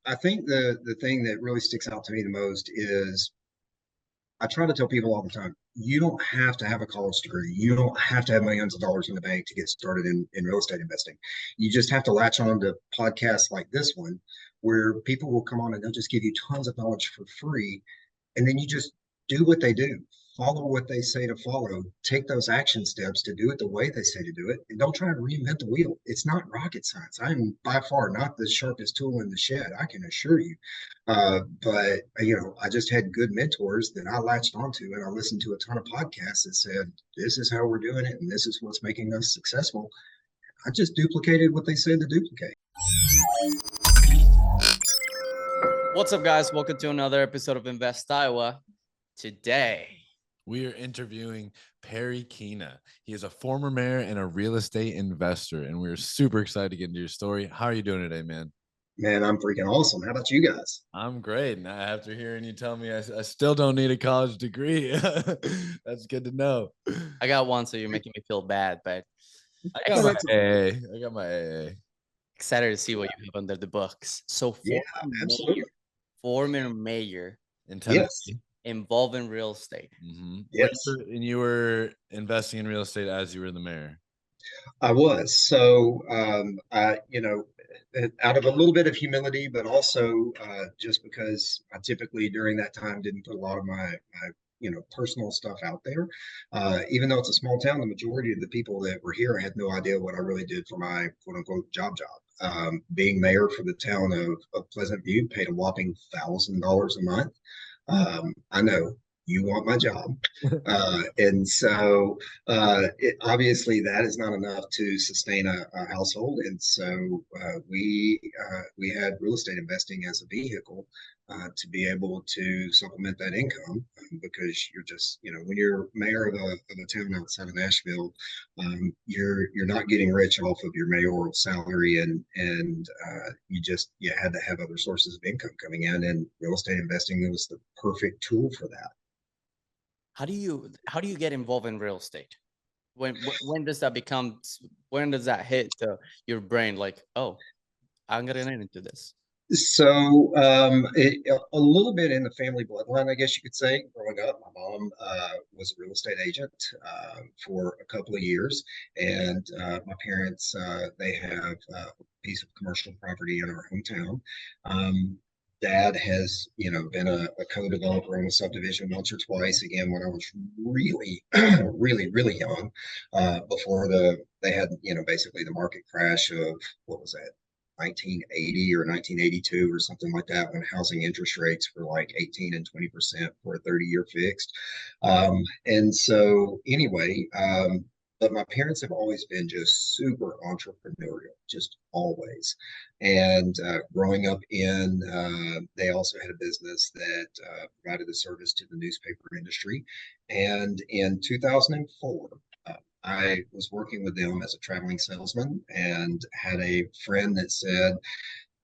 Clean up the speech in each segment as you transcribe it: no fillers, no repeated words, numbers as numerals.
I think the thing that really sticks out to me the most is I try to tell people all the time, you don't have to have a college degree. You don't have to have millions of dollars in the bank to get started in real estate investing. You just have to latch on to podcasts like this one, where people will come on and they'll just give you tons of knowledge for free. And then you just do what they do, follow what they say to follow, take those action steps to do it the way they say to do it, and don't try to reinvent the wheel. It's not rocket science. I'm by far not the sharpest tool in the shed, I can assure you. But I just had good mentors that I latched onto, and I listened to a ton of podcasts that said, "This is how we're doing it, and this is what's making us successful." I just duplicated what they said to duplicate. What's up, guys? Welcome to another episode of Invest Iowa. Today, we are interviewing Perry Keena. He is a former mayor and a real estate investor, and we're super excited to get into your story. How are you doing today, man? Man, I'm freaking awesome. How about you guys? I'm great. Now, after hearing you tell me I still don't need a college degree, that's good to know. I got one, so you're making me feel bad, but I got my AA. I got my AA. Excited to see what you have under the books. So, former mayor in Tennessee, involved in real estate. Mm-hmm. Yes, and you were investing in real estate as you were the mayor. I was. So, out of a little bit of humility, but also just because I typically during that time didn't put a lot of my personal stuff out there. Even though it's a small town, the majority of the people that were here had no idea what I really did for my quote unquote job. Being mayor for the town of Pleasant View, paid a whopping $1,000 a month. I know you want my job. And so obviously that is not enough to sustain a household. And so we had real estate investing as a vehicle to be able to supplement that income, because you're just, when you're mayor of a town outside of Nashville, you're not getting rich off of your mayoral salary, and you had to have other sources of income coming in, and real estate investing was the perfect tool for that. How do you get involved in real estate? When does that hit your brain? Like, oh, I'm gonna get into this. So a little bit in the family bloodline, I guess you could say. Growing up, my mom was a real estate agent for a couple of years, and my parents they have a piece of commercial property in our hometown. Dad has, been a co-developer on a subdivision once or twice. Again, when I was really, really, really young, before they had, basically the market crash of, what was that, 1980 or 1982 or something like that, when housing interest rates were like 18 and 20% for a 30-year fixed. And so anyway, but my parents have always been just super entrepreneurial, just always. And growing up they also had a business that provided the service to the newspaper industry. And in 2004, I was working with them as a traveling salesman, and had a friend that said,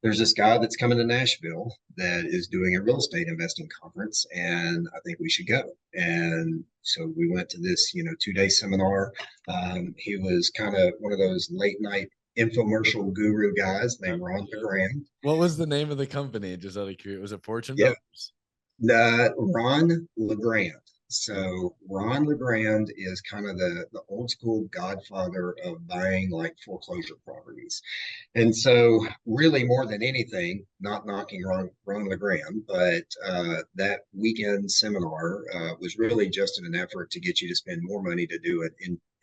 there's this guy that's coming to Nashville that is doing a real estate investing conference, and I think we should go. And so we went to this, 2-day seminar. He was kind of one of those late night infomercial guru guys named Ron LeGrand. What was the name of the company? Just out of curiosity, was it Fortune Builders? Ron LeGrand. So Ron LeGrand is kind of the old school godfather of buying like foreclosure properties. And so really, more than anything, not knocking Ron LeGrand, but that weekend seminar was really just in an effort to get you to spend more money to do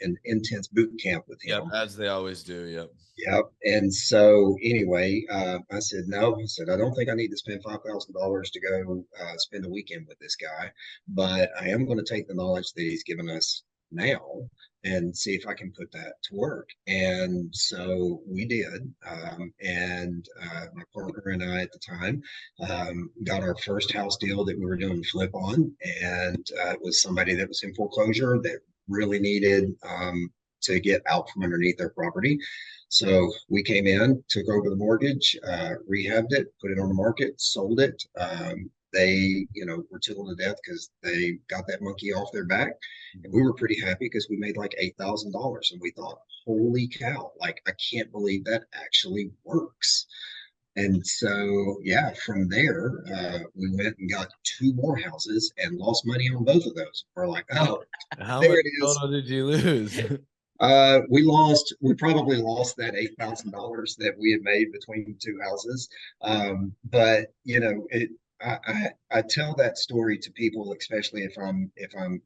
an intense boot camp with him. Yep, as they always do. Yep. And so anyway, I said, no. I said, I don't think I need to spend $5,000 to go spend a weekend with this guy, but I am going to take the knowledge that he's given us now and see if I can put that to work. And so we did. And my partner and I at the time got our first house deal that we were doing flip on. And it was somebody that was in foreclosure that really needed to get out from underneath their property. So we came in, took over the mortgage, rehabbed it, put it on the market, sold it. They, were tickled to death because they got that monkey off their back. And we were pretty happy because we made like $8,000. And we thought, holy cow, like, I can't believe that actually works. And so, yeah, from there, we went and got two more houses and lost money on both of those. We're like, oh, How there much it is. total did you lose? We probably lost that $8,000 that we had made between the two houses. But you know, I tell that story to people, especially if I'm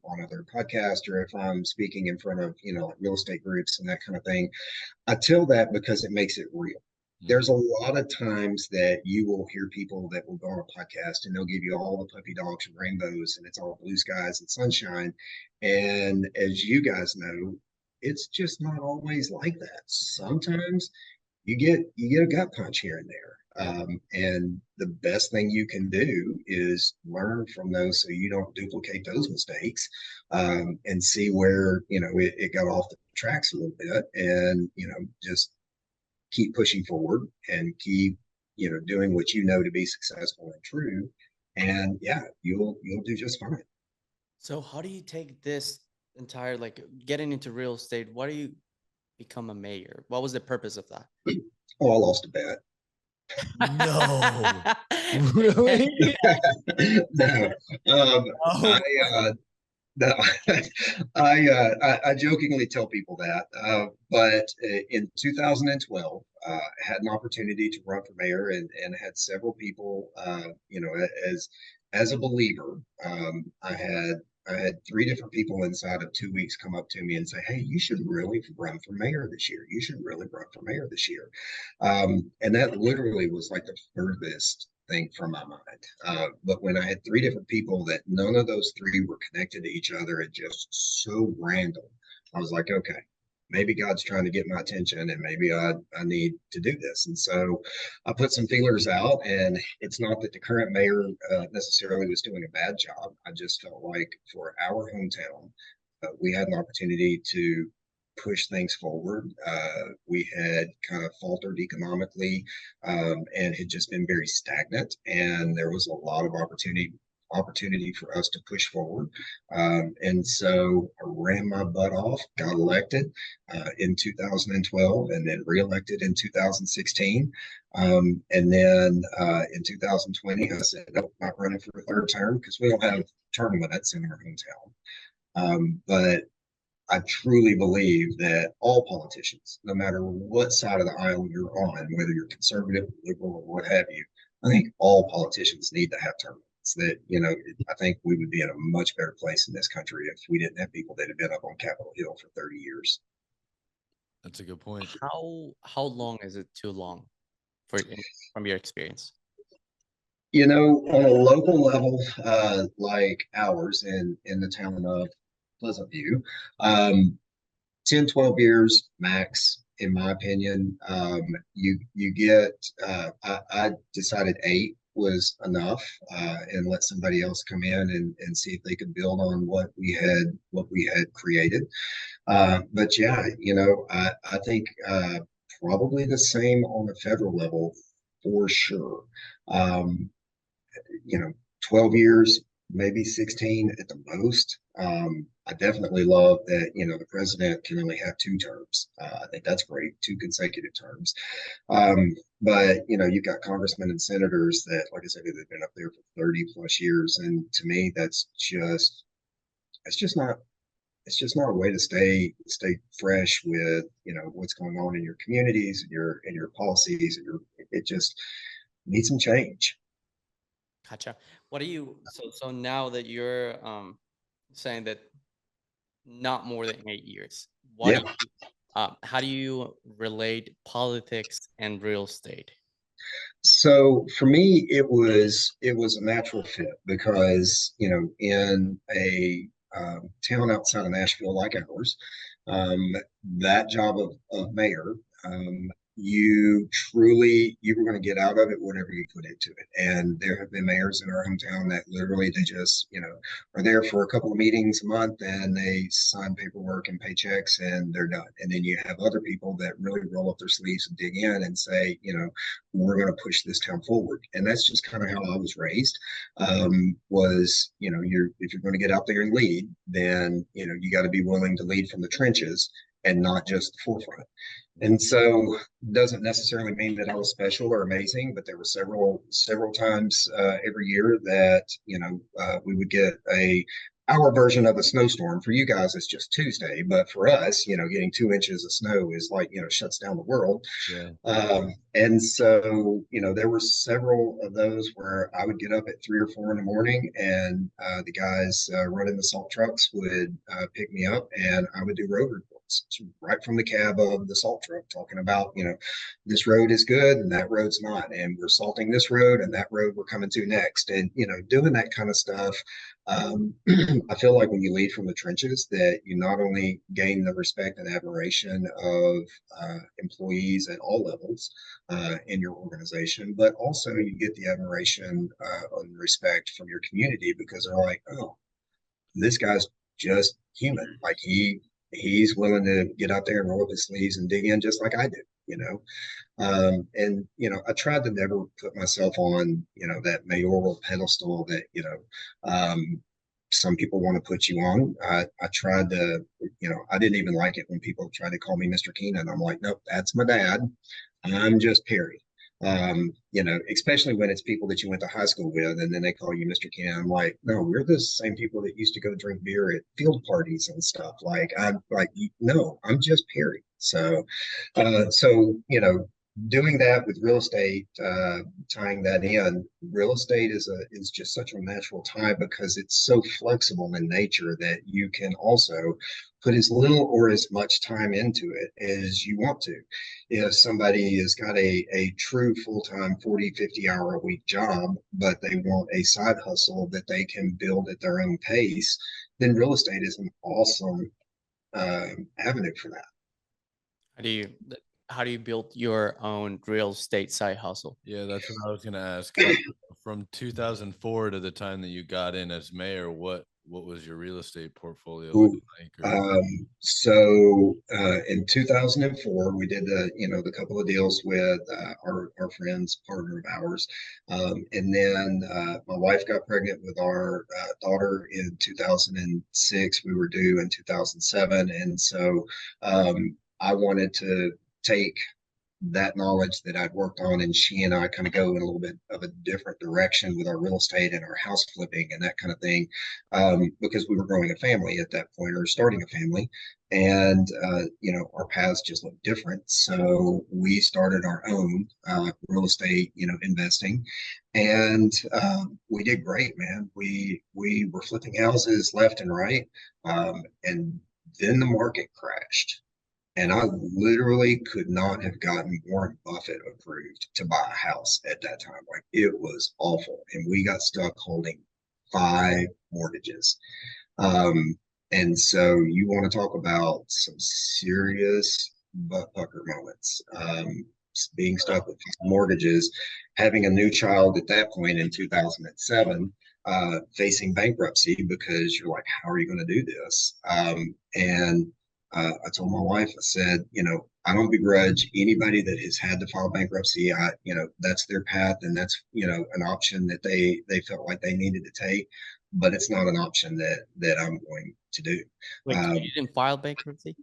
on other podcasts or if I'm speaking in front of, like real estate groups and that kind of thing. I tell that because it makes it real. There's a lot of times that you will hear people that will go on a podcast and they'll give you all the puppy dogs and rainbows and it's all blue skies and sunshine. And as you guys know, it's just not always like that. Sometimes you get a gut punch here and there. And the best thing you can do is learn from those so you don't duplicate those mistakes, and see where it got off the tracks a little bit, and just keep pushing forward and keep doing what you know to be successful and true, and yeah, you'll do just fine. So how do you take this entire, like, getting into real estate? Why do you become a mayor? What was the purpose of that? Oh, I lost a bet. No. Really? No. I Oh, no, I jokingly tell people that, but in 2012, had an opportunity to run for mayor, and had several people, as a believer. I had three different people inside of 2 weeks come up to me and say, "Hey, you should really run for mayor this year. You should really run for mayor this year." And that literally was like the furthest thing from my mind. But when I had three different people that none of those three were connected to each other and just so random, I was like, okay, maybe God's trying to get my attention and maybe I need to do this. And so I put some feelers out, and it's not that the current mayor necessarily was doing a bad job. I just felt like for our hometown, we had an opportunity to push things forward. We had kind of faltered economically, and had just been very stagnant, and there was a lot of opportunity for us to push forward. And so I ran my butt off, got elected in 2012, and then reelected in 2016. And then in 2020, I said, nope, not running for a third term because we don't have term limits in our hometown. But I truly believe that all politicians, no matter what side of the aisle you're on, whether you're conservative, liberal, or what have you, I think all politicians need to have term limits. I think we would be in a much better place in this country if we didn't have people that have been up on Capitol Hill for 30 years. that's a good point. How long is it too long from your experience? On a local level, like ours in the town of Pleasant View, 10, 12 years max, in my opinion. You get, I decided 8 was enough, and let somebody else come in and see if they could build on what we had created. But yeah, I think probably the same on the federal level for sure. Um, 12 years, maybe 16 at the most. I definitely love that, the president can only have 2 terms. I think that's great, 2 consecutive terms. But, you've got congressmen and senators that, like I said, they've been up there for 30 plus years. And to me, it's just not, a way to stay fresh with, what's going on in your communities and your policies and it just needs some change. Gotcha. What are you, so now that you're saying that not more than 8 years, Yeah. how do you relate politics and real estate? So for me, it was a natural fit because in a town outside of Nashville like ours, um, that job of mayor, you were going to get out of it whatever you put into it. And there have been mayors in our hometown that literally they just are there for a couple of meetings a month and they sign paperwork and paychecks and they're done. And then you have other people that really roll up their sleeves and dig in and say, we're going to push this town forward. And that's just kind of how I was raised. If you're going to get out there and lead, then you got to be willing to lead from the trenches and not just the forefront. And so doesn't necessarily mean that I was special or amazing, but there were several times every year that we would get our version of a snowstorm. For you guys, it's just Tuesday, but for us, getting 2 inches of snow is like shuts down the world. Yeah. And so, there were several of those where I would get up at 3 or 4 in the morning, and the guys running the salt trucks would pick me up, and I would do road reports right from the cab of the salt truck, talking about, this road is good and that road's not, and we're salting this road and that road we're coming to next, and doing that kind of stuff. I feel like when you lead from the trenches, that you not only gain the respect and admiration of employees at all levels in your organization, but also you get the admiration and respect from your community, because they're like, oh, this guy's just human. Like he's willing to get out there and roll up his sleeves and dig in just like I do, and I tried to never put myself on that mayoral pedestal that some people want to put you on. I tried to, I didn't even like it when people tried to call me Mr. Keenan. I'm like, nope, that's my dad. I'm just Perry. Especially when it's people that you went to high school with, and then they call you Mr. Keenan. I'm like, no, we're the same people that used to go drink beer at field parties and stuff. Like, no, I'm just Perry. So, doing that with real estate, tying that in, real estate is just such a natural tie, because it's so flexible in nature that you can also put as little or as much time into it as you want to. If somebody has got a true full-time 40-50 hour a week job, but they want a side hustle that they can build at their own pace, then real estate is an awesome avenue for that. How do you build your own real estate side hustle? Yeah, that's what I was gonna ask. From 2004 to the time that you got in as mayor, what was your real estate portfolio looking like? So in 2004, we did the couple of deals with our friends, partner of ours, and then my wife got pregnant with our daughter in 2006. We were due in 2007, and so I wanted to take that knowledge that I'd worked on, and she and I kind of go in a little bit of a different direction with our real estate and our house flipping and that kind of thing, because we were growing a family at that point, or starting a family, and our paths just looked different. So we started our own real estate, investing, and we did great, man. We were flipping houses left and right, and then the market crashed. And I literally could not have gotten Warren Buffett approved to buy a house at that time. Like, it was awful. And we got stuck holding 5 mortgages. And so you want to talk about some serious butt pucker moments. Being stuck with mortgages, having a new child at that point in 2007, facing bankruptcy, because you're like, how are you going to do this? And I told my wife, I said, I don't begrudge anybody that has had to file bankruptcy. That's their path, and that's, an option that they felt like they needed to take, but it's not an option that I'm going to do. Wait, so you didn't file bankruptcy?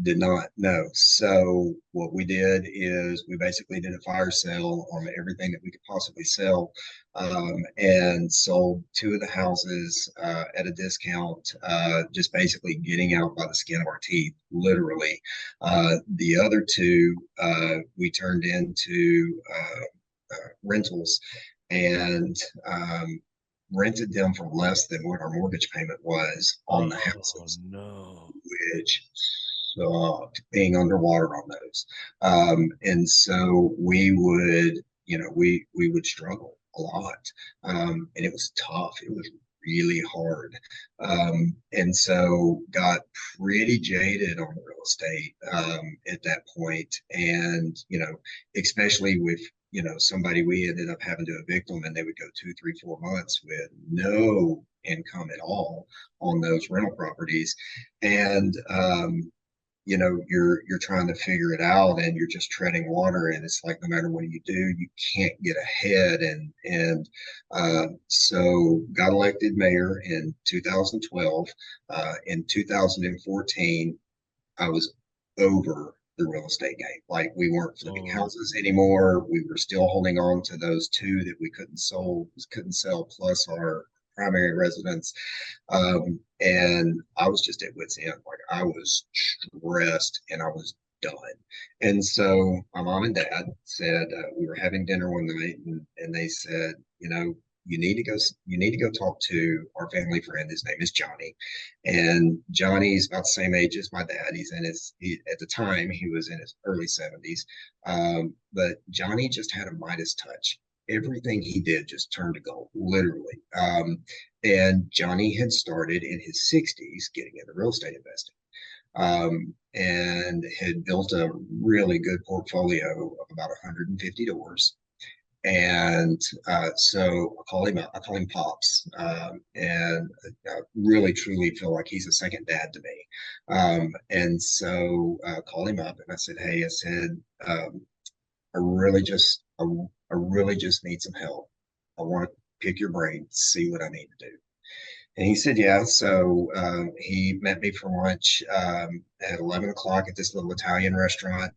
Did not, no. So what we did is we basically did a fire sale on everything that we could possibly sell, and sold 2 of the houses at a discount, just basically getting out by the skin of our teeth, literally. The other 2 we turned into rentals, and rented them for less than what our mortgage payment was on the houses. No. Which sucked, being underwater on those. And so we would, we would struggle a lot. And it was tough. It was really hard. And so got pretty jaded on real estate at that point. And, especially with, somebody we ended up having to evict them, and they would go 2, 3, 4 months with no income at all on those rental properties. And, you're trying to figure it out, and you're just treading water, and it's like, no matter what you do, you can't get ahead. And so got elected mayor in 2012. In 2014, I was over the real estate game. Like we weren't flipping Oh, houses anymore. We were still holding on to those two that we couldn't sell, plus our primary residence. And I was just at wit's end. Like I was stressed and I was done. And so my mom and dad said, we were having dinner one night, and they said, you know, you need to go talk to our family friend. His name is Johnny. And Johnny's about the same age as my dad. At the time, he was in his early 70s. But Johnny just had a Midas touch. Everything he did just turned to gold, literally. And Johnny had started in his 60s getting into real estate investing, and had built a really good portfolio of about 150 doors. And so I call him Pops, and I really truly feel like he's a second dad to me. And so I called him up and I said, hey, I said, I really just, I really just need some help. I want to pick your brain, see what I need to do. And he said, yeah. So he met me for lunch at 11 o'clock at this little Italian restaurant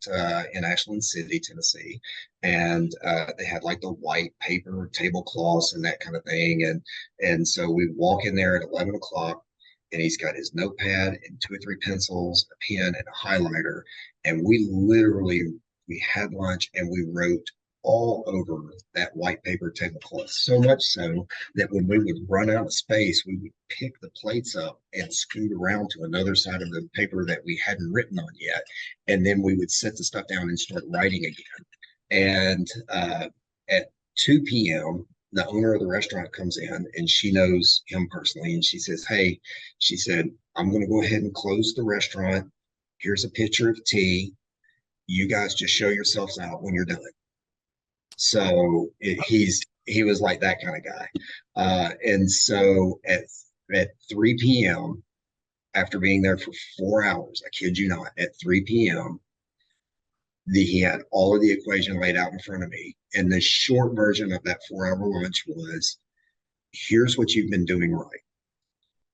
in Ashland City, Tennessee. And they had like the white paper tablecloths and that kind of thing. And so we walk in there at 11 o'clock, and he's got his notepad and two or three pencils, a pen, and a highlighter. And we had lunch and we wrote all over that white paper tablecloth, so much so that when we would run out of space, we would pick the plates up and scoot around to another side of the paper that we hadn't written on yet. And then we would set the stuff down and start writing again. And at 2 p.m., the owner of the restaurant comes in, and she knows him personally. And she says, hey, she said, I'm going to go ahead and close the restaurant. Here's a pitcher of tea. You guys just show yourselves out when you're done. So he was like that kind of guy. And so at 3 p.m., after being there for 4 hours, I kid you not, at 3 p.m., he had all of the equation laid out in front of me. And the short version of that 4 hour lunch was, here's what you've been doing right.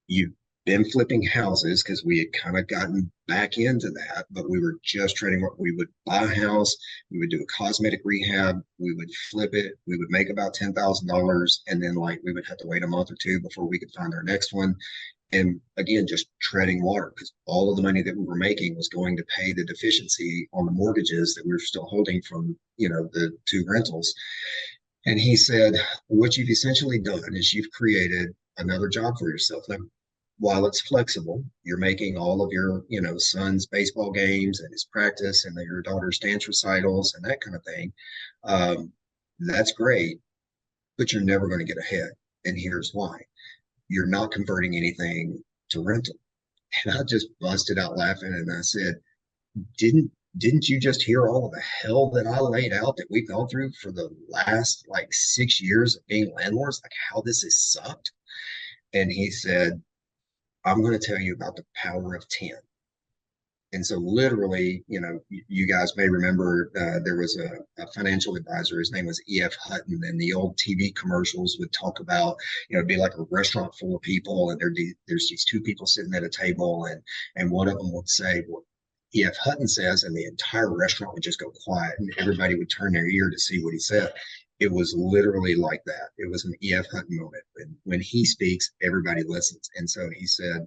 You've been flipping houses because we had kind of gotten back into that, but we were just trading. What we would buy a house, we would do a cosmetic rehab, we would flip it, we would make about $10,000, and then like we would have to wait a month or two before we could find our next one. And again, just treading water, because all of the money that we were making was going to pay the deficiency on the mortgages that we were still holding from, the two rentals. And he said, what you've essentially done is you've created another job for yourself. Now, while it's flexible, you're making all of your, son's baseball games and his practice and your daughter's dance recitals and that kind of thing. That's great, but you're never going to get ahead. And here's why. You're not converting anything to rental. And I just busted out laughing and I said, didn't you just hear all of the hell that I laid out that we've gone through for the last like 6 years of being landlords, like how this has sucked? And he said, I'm going to tell you about the power of 10. And so literally, you guys may remember there was a financial advisor. His name was E.F. Hutton, and the old TV commercials would talk about, it'd be like a restaurant full of people, and there's these two people sitting at a table, and one of them would say, well, E.F. Hutton says, and the entire restaurant would just go quiet, and everybody would turn their ear to see what he said. It was literally like that. It was an E.F. Hutton moment. When he speaks, everybody listens. And so he said,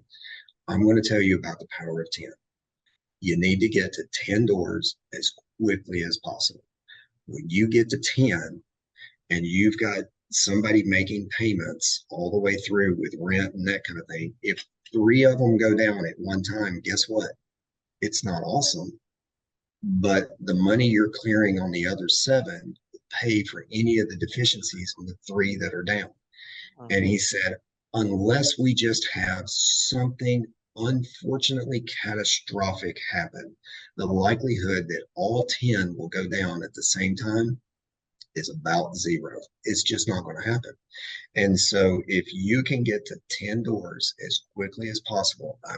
I'm going to tell you about the power of 10. You need to get to 10 doors as quickly as possible. When you get to 10 and you've got somebody making payments all the way through with rent and that kind of thing, if 3 of them go down at one time, guess what? It's not awesome, but the money you're clearing on the other 7 will pay for any of the deficiencies on the 3 that are down. And he said, unless we just have something unfortunately catastrophic happen, the likelihood that all 10 will go down at the same time is about 0. It's just not going to happen. And so if you can get to 10 doors as quickly as possible, I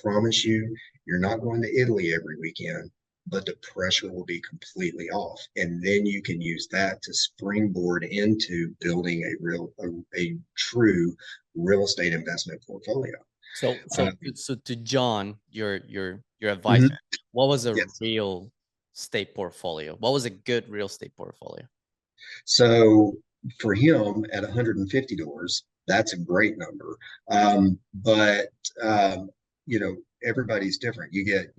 promise you, you're not going to Italy every weekend, but the pressure will be completely off. And then you can use that to springboard into building a true real estate investment portfolio. So Uh, so to John, your mhm, advisor, what was a yes. real estate portfolio? What was a good real estate portfolio? So for him at 150 doors, that's a great number. But you know, everybody's different. You get,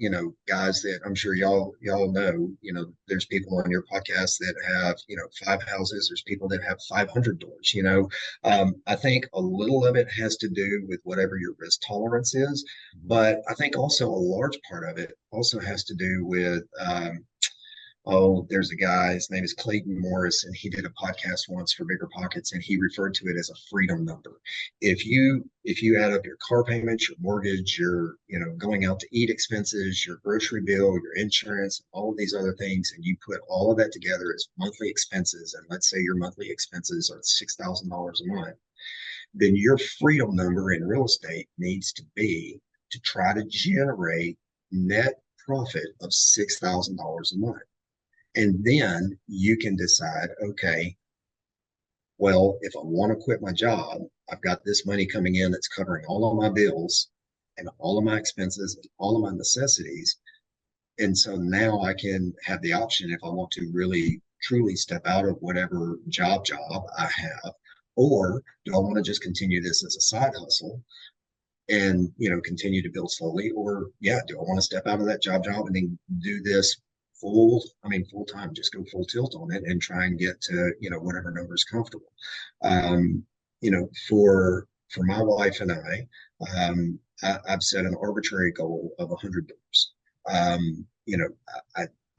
guys that I'm sure y'all know, there's people on your podcast that have, 5 houses. There's people that have 500 doors. I think a little of it has to do with whatever your risk tolerance is, but I think also a large part of it also has to do with oh, there's a guy, his name is Clayton Morris, and he did a podcast once for Bigger Pockets, and he referred to it as a freedom number. If you add up your car payments, your mortgage, your going out to eat expenses, your grocery bill, your insurance, all of these other things, and you put all of that together as monthly expenses, and let's say your monthly expenses are $6,000 a month, then your freedom number in real estate needs to be to try to generate net profit of $6,000 a month. And then you can decide, okay, well, if I want to quit my job, I've got this money coming in that's covering all of my bills and all of my expenses and all of my necessities. And so now I can have the option if I want to really truly step out of whatever job I have, or do I want to just continue this as a side hustle and continue to build slowly, or yeah, do I want to step out of that job and then do this full time, just go full tilt on it and try and get to whatever number is comfortable. For my wife and I've set an arbitrary goal of 100 doors. I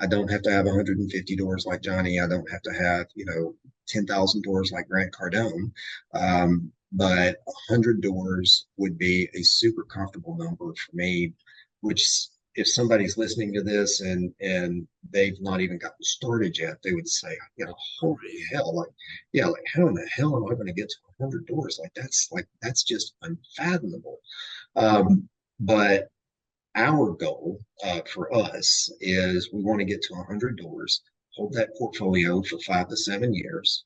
don't have to have 150 doors like Johnny. I don't have to have 10,000 doors like Grant Cardone. But 100 doors would be a super comfortable number for me, which if somebody's listening to this and they've not even gotten started yet, they would say, holy hell, like how in the hell am I going to get to 100 doors? That's just unfathomable. But our goal for us is we want to get to 100 doors, hold that portfolio for 5 to 7 years,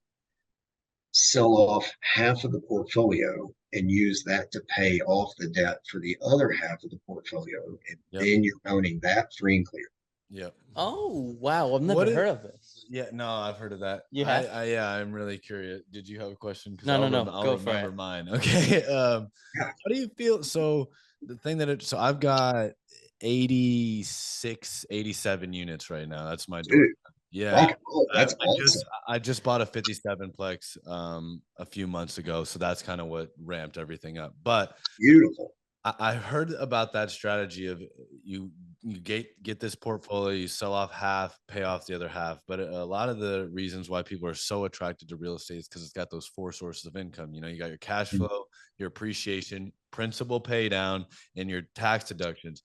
sell off half of the portfolio and use that to pay off the debt for the other half of the portfolio. And then you're owning that free and clear. Yep. Oh, wow. I've never heard of this. Yeah, no, I've heard of that. You have? Yeah, I'm really curious. Did you have a question? No. I'll Go for remember it. mine. Okay. Yeah. How do you feel? So the thing so I've got 86, 87 units right now. That's my door. Dude, Yeah. that's awesome. I just bought a 57 plex a few months ago. So that's kind of what ramped everything up. But Beautiful. I heard about that strategy of you get this portfolio, you sell off half, pay off the other half. But a lot of the reasons why people are so attracted to real estate is because it's got those 4 sources of income. You got your cash flow, your appreciation, principal pay down, and your tax deductions.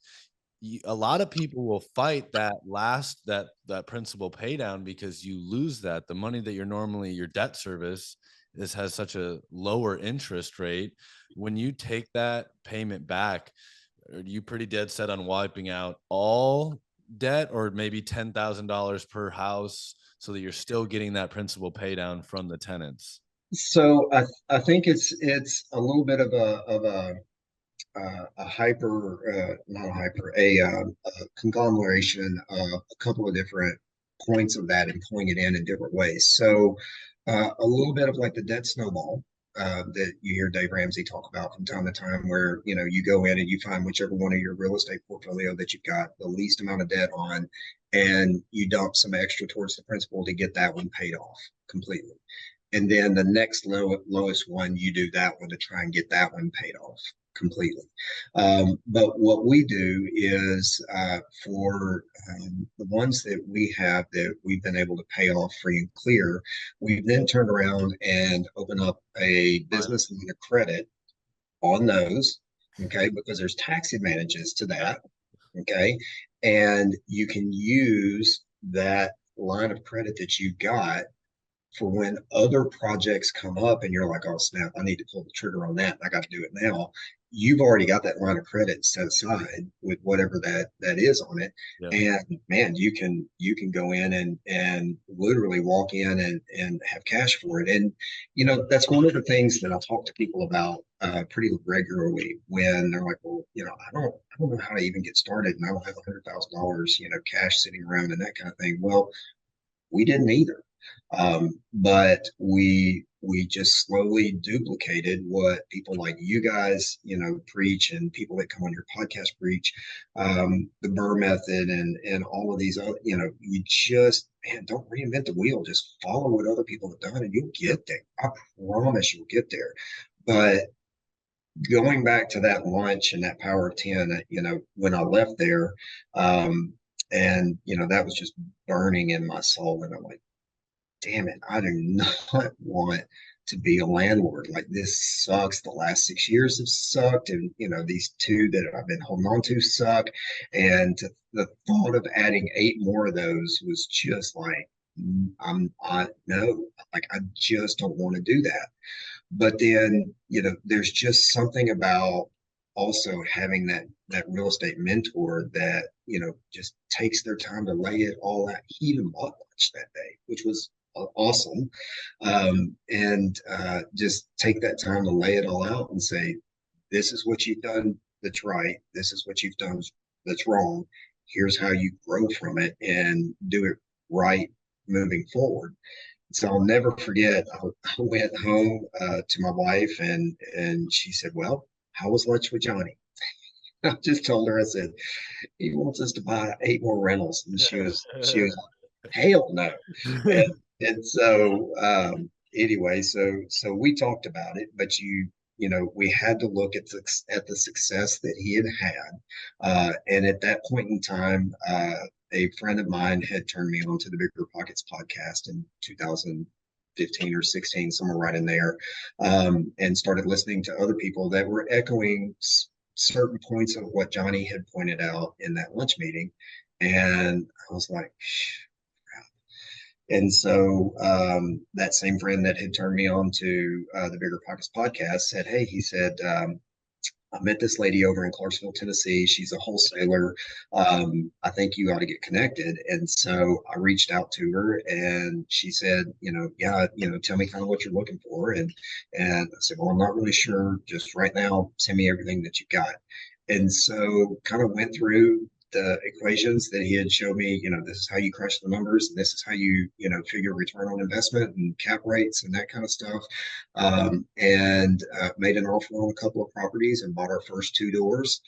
A lot of people will fight that principal pay down because you lose the money that you're normally your debt service. This has such a lower interest rate. When you take that payment back, are you pretty dead set on wiping out all debt, or maybe $10,000 per house so that you're still getting that principal pay down from the tenants? So I think it's a little bit of a hyper, not a hyper, a conglomeration of a couple of different points of that and pulling it in different ways. So a little bit of like the debt snowball that you hear Dave Ramsey talk about from time to time, where you go in and you find whichever one of your real estate portfolio that you've got the least amount of debt on, and you dump some extra towards the principal to get that one paid off completely. And then the next lowest one, you do that one to try and get that one paid off completely. But what we do is for the ones that we have that we've been able to pay off free and clear, we then turn around and open up a business line of credit on those, okay, because there's tax advantages to that, okay, and you can use that line of credit that you got for when other projects come up and you're like, oh snap, I need to pull the trigger on that. I got to do it now. you've already got that line of credit set aside with whatever that is on it. Yeah. And man, you can go in and literally walk in and have cash for it. And that's one of the things that I talk to people about pretty regularly when they're like, well, I don't know how to even get started, and I don't have $100,000, cash sitting around and that kind of thing. Well, we didn't either. But we just slowly duplicated what people like you guys, preach, and people that come on your podcast preach, the Burr method and all of these other, you just, man, don't reinvent the wheel. Just follow what other people have done and you'll get there. I promise you'll get there. But going back to that lunch and that power of 10, when I left there, and that was just burning in my soul. And I'm like, damn it, I do not want to be a landlord. Like, this sucks. The last 6 years have sucked. And, these two that I've been holding on to suck. And the thought of adding 8 more of those was just like, no, like, I just don't want to do that. But then, there's just something about also having that real estate mentor that, just takes their time to lay it all out. He even bought lunch that day, which was awesome. And just take that time to lay it all out and say, this is what you've done that's right. This is what you've done that's wrong. Here's how you grow from it and do it right moving forward. So I'll never forget, I went home to my wife, and she said, well, how was lunch with Johnny? I just told her, I said, he wants us to buy 8 more rentals. And she was like, hell no. And so anyway, so we talked about it, but we had to look at the success that he had. And at that point in time, a friend of mine had turned me on to the Bigger Pockets podcast in 2015 or 16, somewhere right in there, and started listening to other people that were echoing certain points of what Johnny had pointed out in that lunch meeting. And I was like, crap. And so that same friend that had turned me on to the Bigger Pockets podcast said, hey, he said, I met this lady over in Clarksville, Tennessee. She's a wholesaler. I think you ought to get connected. And so I reached out to her, and she said, yeah, tell me kind of what you're looking for. And I said, well, I'm not really sure. Just right now, send me everything that you got. And so kind of went through the equations that he had showed me. This is how you crush the numbers, and this is how you figure return on investment and cap rates and that kind of stuff. And made an offer on a couple of properties and bought our first 2 doors.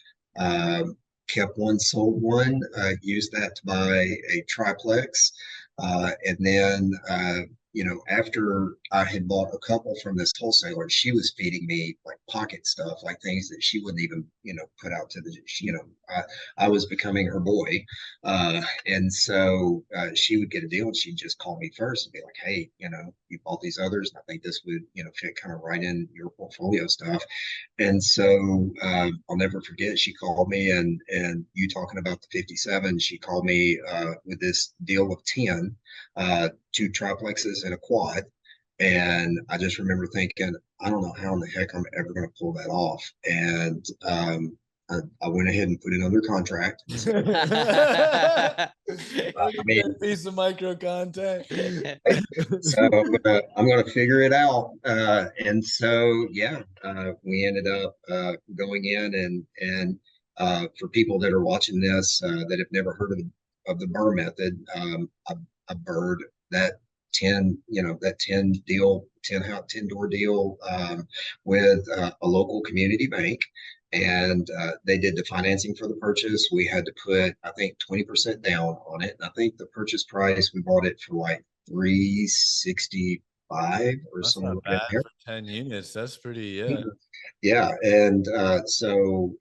Kept one, sold one, used that to buy a triplex. And then after I had bought a couple from this wholesaler, she was feeding me like pocket stuff, like things that she wouldn't even, put out to I was becoming her boy. And so she would get a deal, and she'd just call me first and be like, hey, you bought these others, and I think this would, fit kind of right in your portfolio stuff. And so I'll never forget, she called me, and you talking about the 57, she called me with this deal of 10, 2 triplexes and a quad. And I just remember thinking, I don't know how in the heck I'm ever going to pull that off. And I went ahead and put it under contract. I mean, piece of micro content. So I'm gonna figure it out. And so yeah, we ended up going in, and for people that are watching this that have never heard of the Burr method, I burred that 10 deal, 10 door deal with a local community bank. And they did the financing for the purchase. We had to put, I think, 20% down on it. And I think the purchase price, we bought it for like $365 or That's something not like bad that. for 10 units. That's pretty, Yeah. And so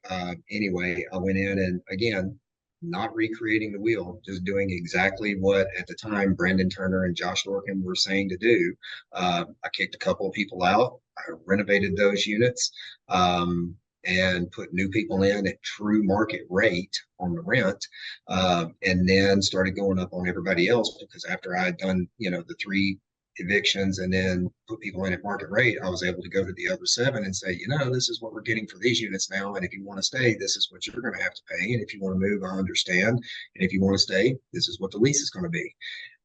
anyway, I went in, and again, not recreating the wheel, just doing exactly what at the time Brandon Turner and Josh Lorcan were saying to do. I kicked a couple of people out. I renovated those units. And put new people in at true market rate on the rent, and then started going up on everybody else, because after I had done, the 3 evictions and then put people in at market rate, I was able to go to the other 7 and say, this is what we're getting for these units now. And if you want to stay, this is what you're going to have to pay. And if you want to move, I understand. And if you want to stay, this is what the lease is going to be.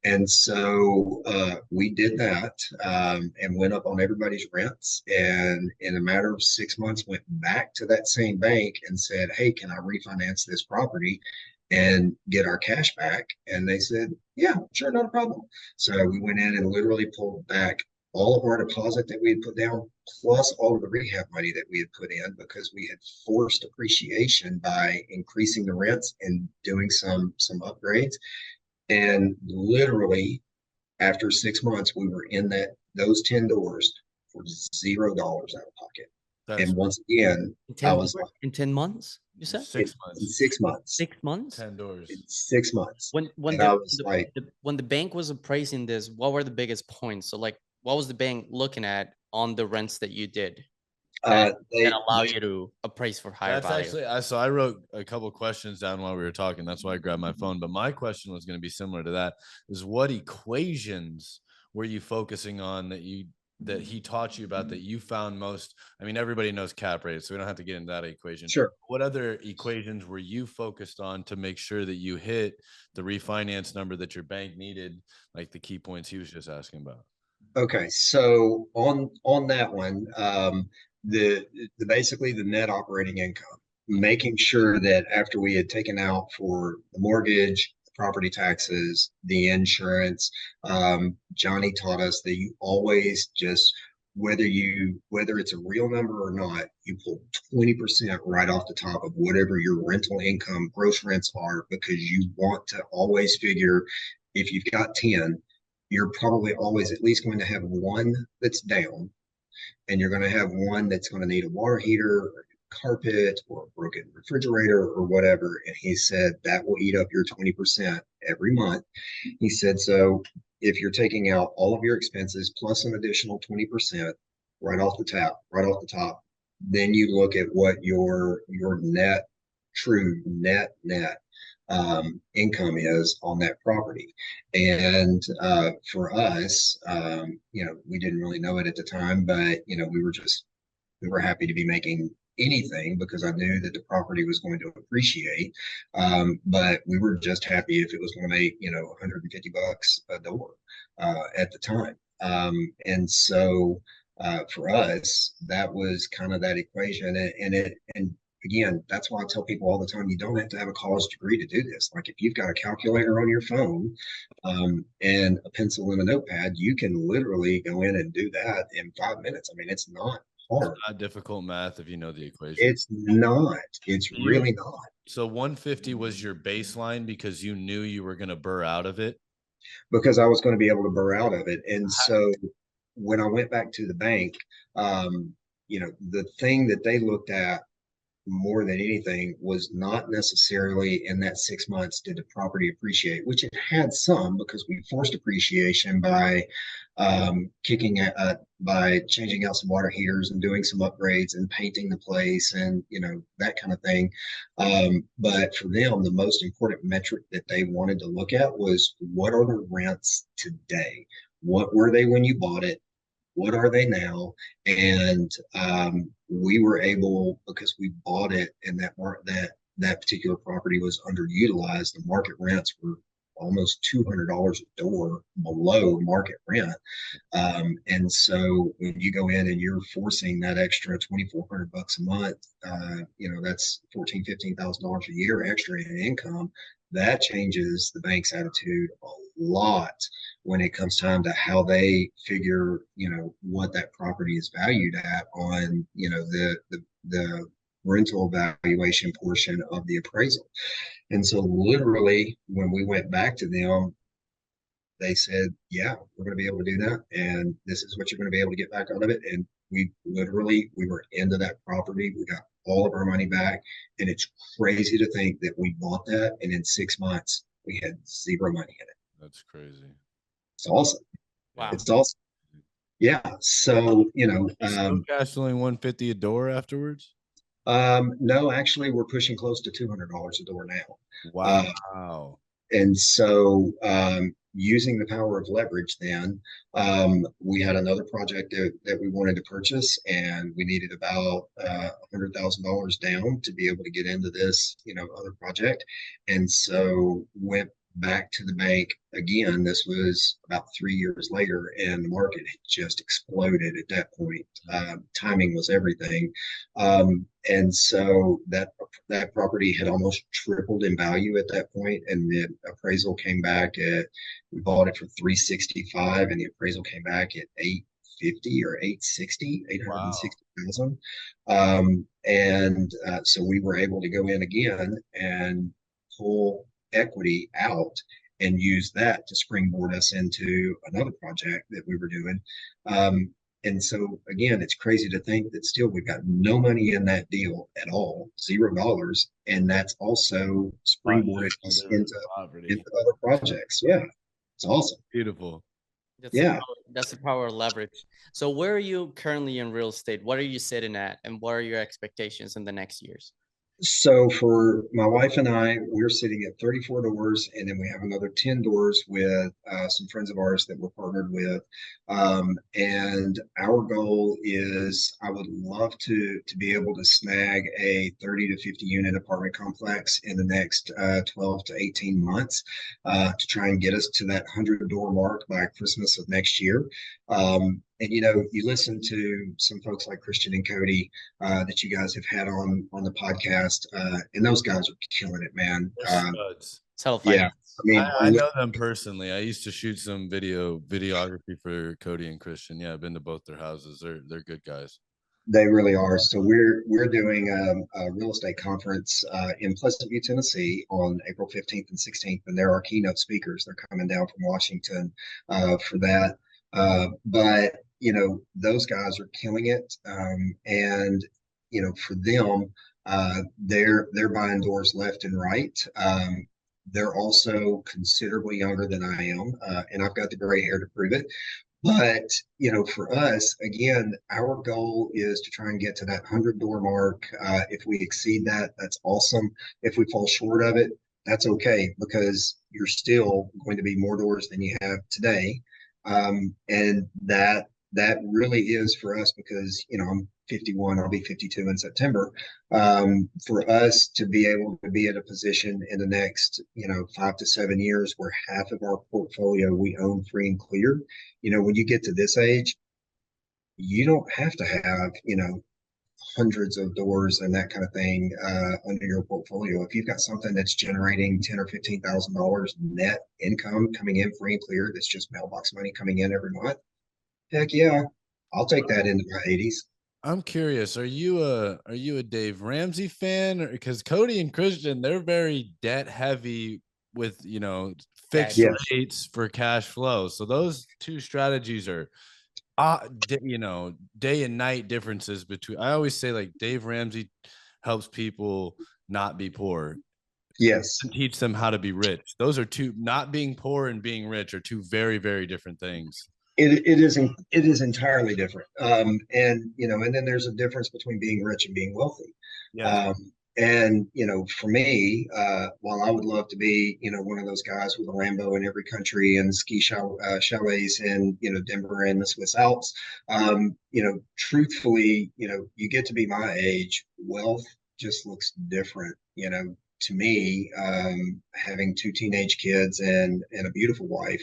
And so we did that and went up on everybody's rents. And in a matter of 6 months, went back to that same bank and said, hey, can I refinance this property and get our cash back? And they said, yeah, sure, not a problem. So we went in and literally pulled back all of our deposit that we had put down, plus all of the rehab money that we had put in, because we had forced appreciation by increasing the rents and doing some upgrades. And literally after 6 months, we were in those 10 doors for $0 out of pocket. That's And once again, I was like, in 10 months, you said? 6 in months, 6 months, 6 months? 10 doors. in 6 months. When And I was like, when the bank was appraising this, what were the biggest points? So like, what was the bank looking at on the rents that you did that allow you to appraise for higher That's value? actually, so I wrote a couple questions down while we were talking. That's why I grabbed my phone. But my question was going to be similar to that: is what equations were you focusing on that he taught you about that you found most? I mean, everybody knows cap rate, so we don't have to get into that equation. sure. What other equations were you focused on to make sure that you hit the refinance number that your bank needed, like the key points he was just asking about? Okay, so on that one, the basically the net operating income, making sure that after we had taken out for the mortgage, the property taxes, the insurance, Johnny taught us that you always just, whether it's a real number or not, you pull 20% right off the top of whatever your rental income, gross rents are, because you want to always figure, if you've got 10, you're probably always at least going to have one that's down, and you're going to have one that's going to need a water heater or carpet or a broken refrigerator or whatever. And he said that will eat up your 20% every month. He said, so if you're taking out all of your expenses plus an additional 20% right off the top, then you look at what your true net income is on that property. And for us, we didn't really know it at the time, but we were happy to be making anything because I knew that the property was going to appreciate. But we were just happy if it was going to make, $150 a door at the time. And so for us, that was kind of that equation. And again, that's why I tell people all the time, you don't have to have a college degree to do this. Like if you've got a calculator on your phone and a pencil and a notepad, you can literally go in and do that in 5 minutes. I mean, it's not hard. It's not difficult math if you know the equation. It's not. It's really not. So 150 was your baseline because you knew you were going to burr out of it? Because I was going to be able to burr out of it. And so when I went back to the bank, the thing that they looked at more than anything was not necessarily in that 6 months did the property appreciate, which it had some because we forced appreciation by by changing out some water heaters and doing some upgrades and painting the place and that kind of thing. But for them, the most important metric that they wanted to look at was, what are the rents today? What were they when you bought it? What are they now? And we were able, because we bought it and that particular property was underutilized, the market rents were almost $200 a door below market rent. And so when you go in and you're forcing that extra $2,400 a month, that's $14,000-15,000 a year extra in income. That changes the bank's attitude a lot when it comes time to how they figure, what that property is valued at on, the rental valuation portion of the appraisal. And so literally when we went back to them, they said, yeah, we're going to be able to do that. And this is what you're going to be able to get back out of it. And we were into that property. We got all of our money back. And it's crazy to think that we bought that. And in 6 months, we had zero money in it. That's crazy. It's awesome. Wow. It's awesome. Yeah. So, still cash flowing 150 a door afterwards? No, actually we're pushing close to $200 a door now. Wow. And so, using the power of leverage, then we had another project that we wanted to purchase, and we needed about $100,000 down to be able to get into this, other project. And so went back to the bank again. This was about 3 years later, and the market had just exploded at that point. Timing was everything. And so that property had almost tripled in value at that point, and the appraisal came back at, we bought it for 365, and the appraisal came back at 850 or 860, 860,000. And so we were able to go in again and pull equity out and use that to springboard us into another project that we were doing. And so again, it's crazy to think that still we've got no money in that deal at all, $0, and that's also springboarded us into other projects. Yeah, it's awesome. Beautiful. That's the power of leverage. So where are you currently in real estate? What are you sitting at, and what are your expectations in the next years? So for my wife and I, we're sitting at 34 doors, and then we have another 10 doors with some friends of ours that we're partnered with. And our goal is, I would love to be able to snag a 30 to 50 unit apartment complex in the next 12 to 18 months to try and get us to that 100 door mark by Christmas of next year. And you listen to some folks like Christian and Cody that you guys have had on the podcast, and those guys are killing it, man. Yeah, I mean, I know them personally. I used to shoot some videography for Cody and Christian. Yeah, I've been to both their houses. They're good guys. They really are. So we're doing a real estate conference in Pleasant View, Tennessee on April 15th and 16th, and they're our keynote speakers. They're coming down from Washington for that. But those guys are killing it. And for them, they're buying doors left and right. They're also considerably younger than I am, and I've got the gray hair to prove it. But for us, again, our goal is to try and get to that 100 door mark. If we exceed that, that's awesome. If we fall short of it, that's okay, because you're still going to be more doors than you have today. And that really is for us, because I'm 51, I'll be 52 in September. For us to be able to be in a position in the next 5 to 7 years where half of our portfolio we own free and clear. When you get to this age, you don't have to have hundreds of doors and that kind of thing under your portfolio. If you've got something that's generating $10,000 or $15,000 net income coming in free and clear, that's just mailbox money coming in every month, heck yeah, I'll take that into my 80s. I'm curious, are you a Dave Ramsey fan? Because Cody and Christian, they're very debt heavy with fixed rates for cash flow. So those two strategies are day and night differences between. I always say, like, Dave Ramsey helps people not be poor. Yes. And teach them how to be rich. Those are two. Not being poor and being rich are two very, very different things. It is entirely different. And then there's a difference between being rich and being wealthy. Yeah. And for me, while I would love to be one of those guys with a Lambo in every country and ski chalets in Denver and the Swiss Alps, truthfully, you get to be my age, wealth just looks different. To me, having 2 teenage kids and a beautiful wife,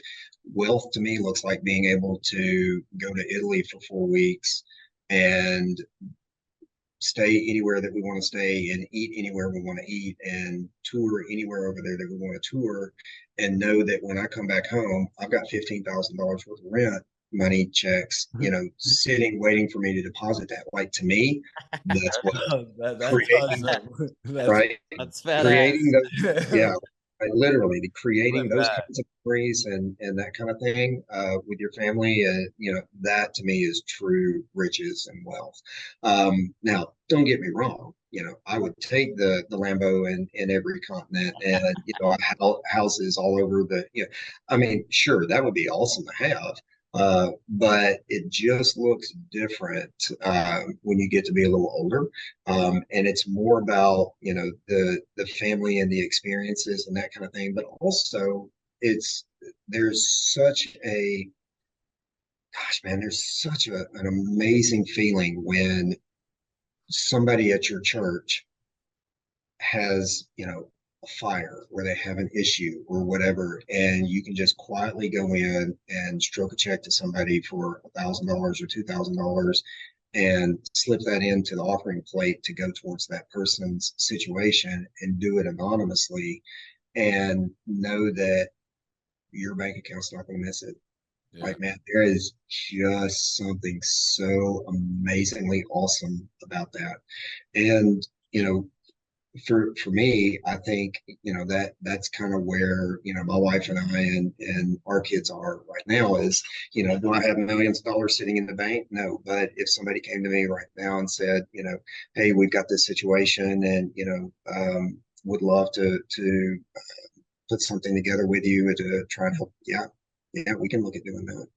wealth to me looks like being able to go to Italy for 4 weeks and stay anywhere that we want to stay and eat anywhere we want to eat and tour anywhere over there that we want to tour, and know that when I come back home, I've got $15,000 worth of rent money, checks, sitting, waiting for me to deposit that. Like, to me, that's what creating, right? That's badass. Creating those, literally creating those kinds of memories and that kind of thing with your family. That to me is true riches and wealth. Now, don't get me wrong. I would take the Lambo in every continent, and houses all over the. I mean, sure, that would be awesome to have. But it just looks different when you get to be a little older, and it's more about the family and the experiences and that kind of thing. But also, there's such a, gosh, man, there's such an amazing feeling when somebody at your church has, a fire or they have an issue or whatever, and you can just quietly go in and stroke a check to somebody for $1,000 or $2,000 and slip that into the offering plate to go towards that person's situation and do it anonymously and know that your bank account's not going to miss it. Yeah. Like, man, there is just something so amazingly awesome about that. And, for me, I think, that's kind of where, my wife and I and our kids are right now is, do I have millions of dollars sitting in the bank? No. But if somebody came to me right now and said, hey, we've got this situation and, would love to put something together with you to try and help. Yeah, we can look at doing that.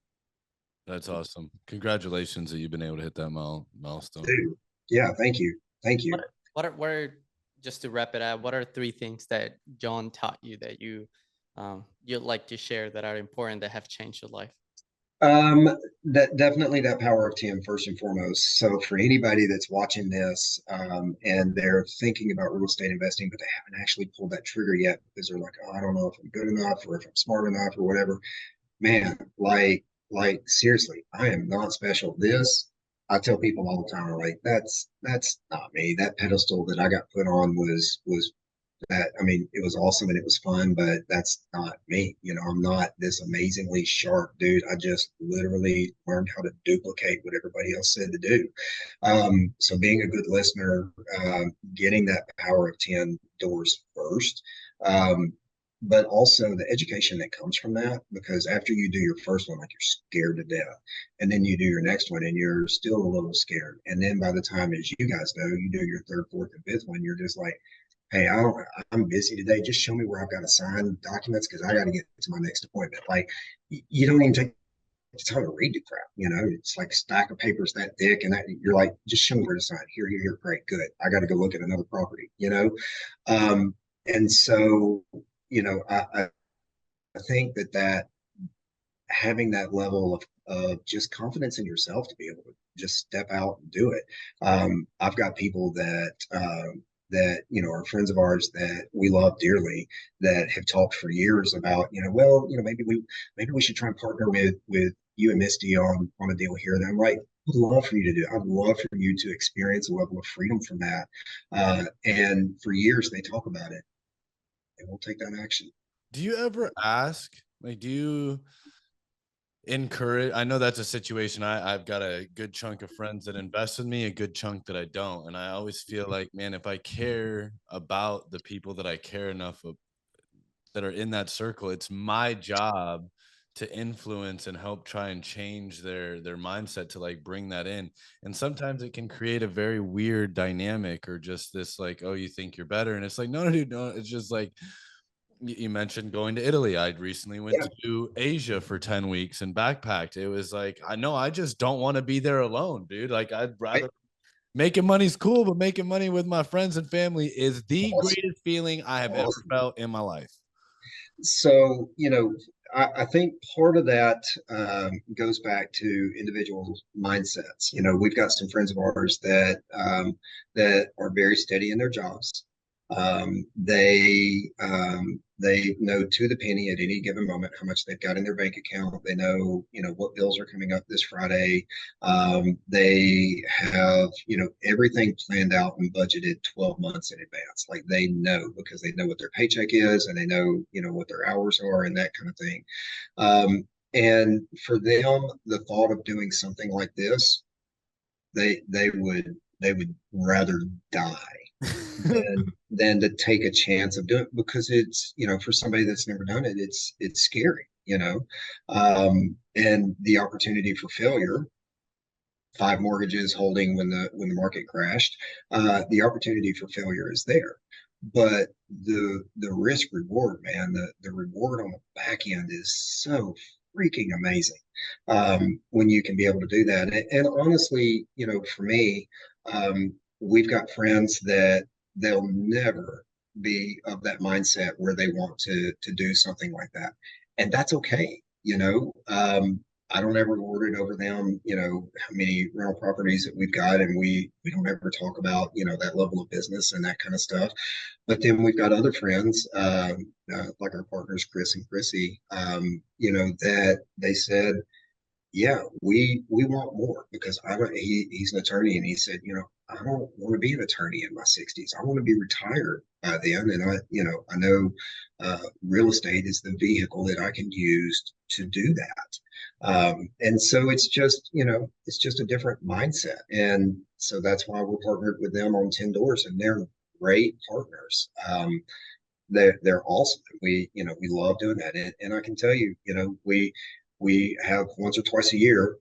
That's awesome. Congratulations that you've been able to hit that milestone. Dude, yeah, thank you. Thank you. What are just to wrap it up? What are 3 things that John taught you that you'd like to share that are important that have changed your life? That definitely that power of 10 first and foremost. So for anybody that's watching this, and they're thinking about real estate investing, but they haven't actually pulled that trigger yet because they're like, oh, I don't know if I'm good enough or if I'm smart enough or whatever. Man, like seriously, I am not special. This, I tell people all the time, like, that's not me. That pedestal that I got put on was that, I mean, it was awesome and it was fun, but that's not me. I'm not this amazingly sharp dude. I just literally learned how to duplicate what everybody else said to do. So being a good listener, getting that power of 10 doors first, but also the education that comes from that, because after you do your first one, like, you're scared to death, and then you do your next one and you're still a little scared. And then by the time, as you guys know, you do your third, fourth, and fifth one, you're just like, hey, I'm busy today. Just show me where I've got to sign documents because I got to get to my next appointment. Like, you don't even take the time to read the crap. It's like a stack of papers that thick, and that you're like, just show me where to sign. Here, great, good. I got to go look at another property. And so, I think that having that level of just confidence in yourself to be able to just step out and do it. I've got people that are friends of ours that we love dearly that have talked for years about, maybe we should try and partner with you and Misty on a deal here. And I'm like, I'd love for you to do. I'd love for you to experience a level of freedom from that. And for years they talk about it. They won't take that action. Do you ever ask, like, do you encourage? I know that's a situation. I've got a good chunk of friends that invest with me, a good chunk that I don't. And I always feel like, man, if I care about the people that I care enough of, that are in that circle, it's my job to influence and help try and change their mindset to, like, bring that in. And sometimes it can create a very weird dynamic, or just this, like, oh, you think you're better, and it's like, no, dude, no. It's just like, you mentioned going to Italy. I recently went to Asia for 10 weeks and backpacked. It was like, I just don't want to be there alone, dude. Like, I'd rather making money's cool, but making money with my friends and family is the greatest feeling I have ever felt in my life. So, I think part of that goes back to individual mindsets. We've got some friends of ours that are very steady in their jobs. They know to the penny at any given moment how much they've got in their bank account. They know, what bills are coming up this Friday. They have, everything planned out and budgeted 12 months in advance. Like, they know, because they know what their paycheck is, and they know, what their hours are and that kind of thing. And for them, the thought of doing something like this, they would rather die than to take a chance of doing it, because it's, for somebody that's never done it, it's scary, and the opportunity for failure. 5 mortgages holding when the market crashed, the opportunity for failure is there. But the risk reward, man, the reward on the back end is so freaking amazing, when you can be able to do that. And honestly, for me, we've got friends that they'll never be of that mindset where they want to do something like that, and that's okay. I don't ever lord it over them. How many rental properties that we've got, and we don't ever talk about that level of business and that kind of stuff. But then we've got other friends, like our partners Chris and Chrissy, that they said, yeah, we want more, because I don't. He's an attorney, and he said, I don't want to be an attorney in my 60s. I want to be retired by then, and I know real estate is the vehicle that I can use to do that. And so it's just a different mindset, and so that's why we're partnered with them on 10 Doors, and they're great partners. They're awesome. We love doing that, and I can tell you, we have once or twice a year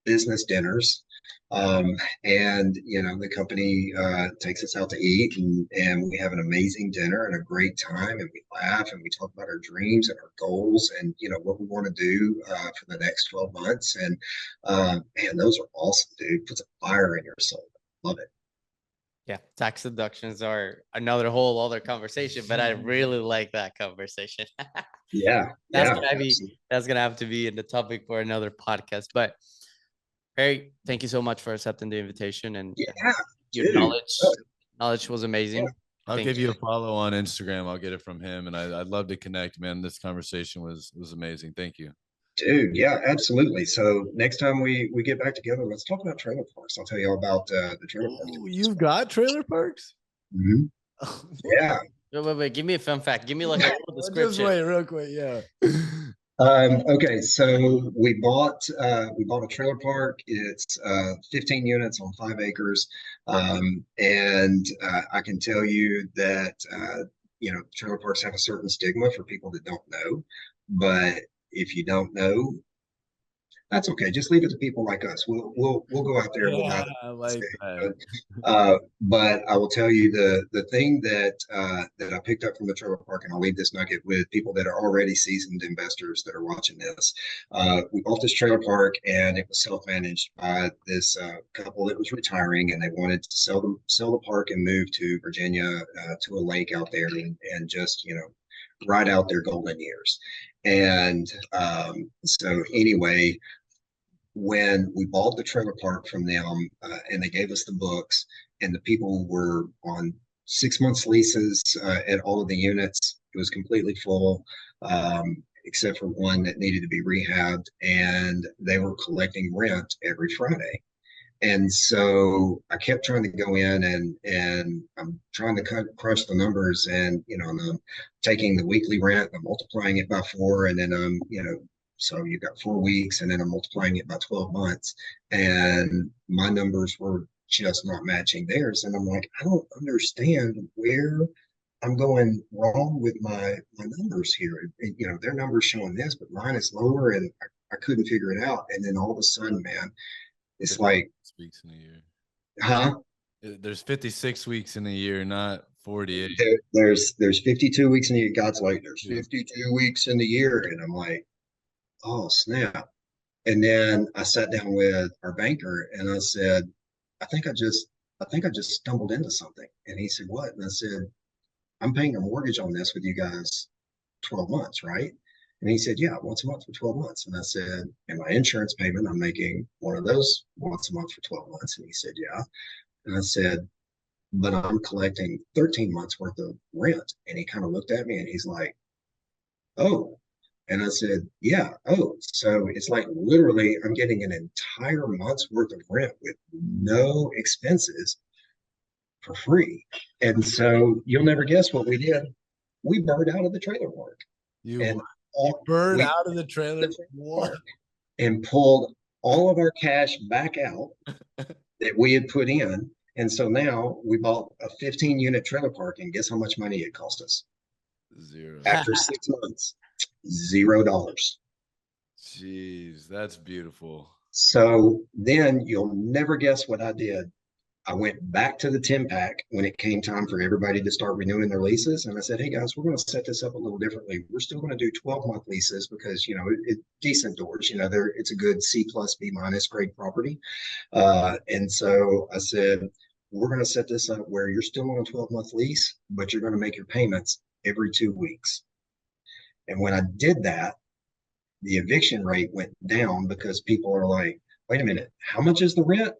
business dinners. And the company takes us out to eat, and we have an amazing dinner and a great time, and we laugh and we talk about our dreams and our goals, and what we want to do for the next 12 months. And man, those are awesome, dude. Puts a fire in your soul. Love it. Yeah, tax deductions are another whole other conversation, but I really like that conversation. Yeah, that's gonna have to be in the topic for another podcast. But Harry, thank you so much for accepting the invitation, and your dude. knowledge was amazing. I'll give you a follow on Instagram. I'll get it from him, and I'd love to connect, man. This conversation was amazing. Thank you. Dude, yeah, absolutely. So next time we get back together, let's talk about trailer parks. I'll tell you all about the trailer parks. You've got trailer parks? Mm-hmm. Yeah. Wait. Give me a fun fact. Give me like a little description. Just wait real quick. Yeah. Okay, so we bought a trailer park. It's 15 units on 5 acres. And I can tell you that trailer parks have a certain stigma for people that don't know. But if you don't know, that's okay. Just leave it to people like us. We'll go out there. Yeah, I like that. But I will tell you the thing that I picked up from the trailer park, and I'll leave this nugget with people that are already seasoned investors that are watching this. We bought this trailer park, and it was self-managed by this couple that was retiring, and they wanted to sell the park and move to Virginia, to a lake out there, and just ride out their golden years. And so anyway, when we bought the trailer park from them, and they gave us the books, and the people were on 6 months leases at all of the units, it was completely full, except for one that needed to be rehabbed, and they were collecting rent every Friday. And so I kept trying to go in, and I'm trying to crunch the numbers, and I'm taking the weekly rent, I'm multiplying it by 4, and then so you've got 4 weeks, and then I'm multiplying it by 12 months, and my numbers were just not matching theirs. And I'm like, I don't understand where I'm going wrong with my numbers here. Their numbers showing this, but mine is lower, and I couldn't figure it out. And then all of a sudden, man, it's like, weeks in a year. Huh? There's 56 weeks in a year, not 48. There's 52 weeks in a year. God's like, there's 52 weeks in the year, and I'm like, oh snap. And then I sat down with our banker, and I said, I think I just stumbled into something. And he said, what? And I said, I'm paying a mortgage on this with you guys 12 months, right? And he said, yeah, once a month for 12 months. And I said, and my insurance payment, I'm making one of those once a month for 12 months. And he said, yeah. And I said, but I'm collecting 13 months worth of rent. And he kind of looked at me, and he's like, oh. And I said, yeah, oh, so it's like literally I'm getting an entire month's worth of rent with no expenses for free. And so you'll never guess what we did. We burned out of the trailer park. You burned out of the trailer park and pulled all of our cash back out that we had put in. And so now we bought a 15-unit trailer park, and guess how much money it cost us? Zero. After 6 months. $0. Jeez, that's beautiful. So then you'll never guess what I did. I went back to the 10-pack when it came time for everybody to start renewing their leases. And I said, hey guys, we're going to set this up a little differently. We're still going to do 12-month leases because, decent doors, it's a good C plus B minus grade property. And so I said, we're going to set this up where you're still on a 12-month lease, but you're going to make your payments every 2 weeks. And when I did that, the eviction rate went down because people are like, wait a minute, how much is the rent?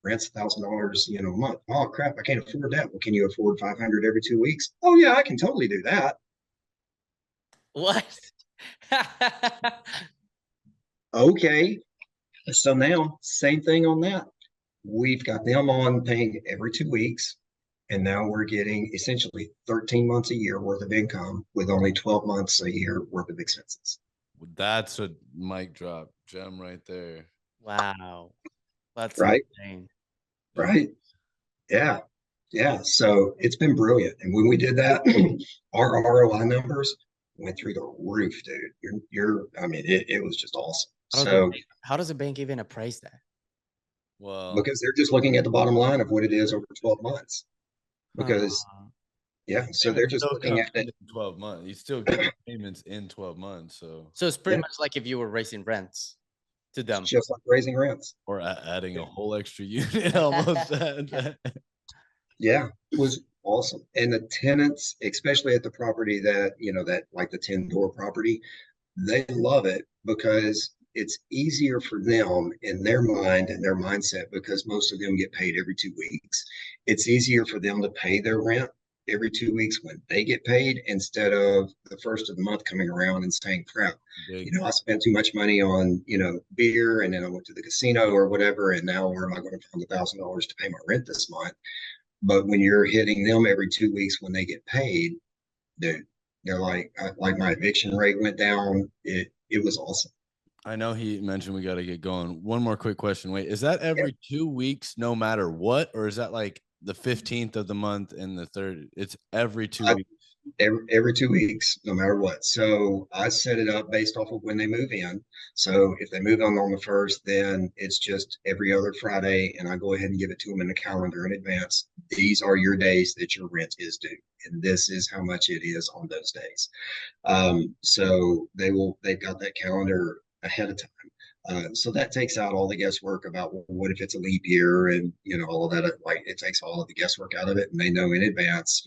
Rent's $1,000, a month. Oh crap, I can't afford that. Well, can you afford 500 every 2 weeks? Oh yeah, I can totally do that. What? Okay. So now, same thing on that. We've got them on paying every 2 weeks. And now we're getting essentially 13 months a year worth of income with only 12 months a year worth of expenses. That's a mic drop gem right there. Wow. That's Right. insane. Right. Yeah. Yeah. So it's been brilliant. And when we did that, our ROI numbers went through the roof, dude. It was just awesome. How does a bank even appraise that? Well, Because they're just looking at the bottom line of what it is over 12 months. Because so they're just looking at it in 12 months. You still get payments in 12 months. So it's pretty much like if you were raising rents to them. just like raising rents. Or adding a whole extra unit almost. Yeah, it was awesome. And the tenants, especially at the property that like the 10-door property, they love it because it's easier for them in their mind and their mindset, because most of them get paid every 2 weeks. It's easier for them to pay their rent every 2 weeks when they get paid, instead of the first of the month coming around and saying, crap, I spent too much money on, beer, and then I went to the casino or whatever, and now where am I going to find $1,000 to pay my rent this month? But when you're hitting them every 2 weeks when they get paid, they're like my eviction rate went down. It was awesome. I know he mentioned we got to get going. One more quick question. Wait, is that every 2 weeks, no matter what? Or is that like the 15th of the month and the third? It's every 2 weeks. Every 2 weeks, no matter what. So I set it up based off of when they move in. So if they move on the 1st, then it's just every other Friday, and I go ahead and give it to them in the calendar in advance. These are your days that your rent is due, and this is how much it is on those days. So they've got that calendar ahead of time. So that takes out all the guesswork about, well, what if it's a leap year, and all of that. Like, it takes all of the guesswork out of it, and they know in advance,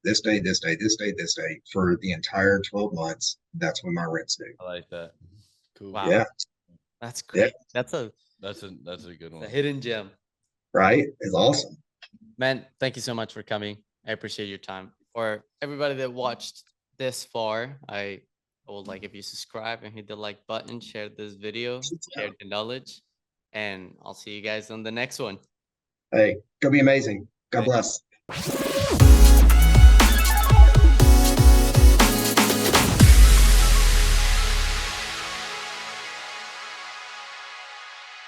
this day, this day, this day, this day, for the entire 12 months. That's when my rent's due. I like that. Cool. Wow. Yeah. That's great. Yeah. That's a good one. A hidden gem. Right. It's awesome. Man, thank you so much for coming. I appreciate your time. For everybody that watched this far, I would like if you subscribe and hit the like button, share this video, share the knowledge, and I'll see you guys on the next one. Hey, go be amazing. God bless.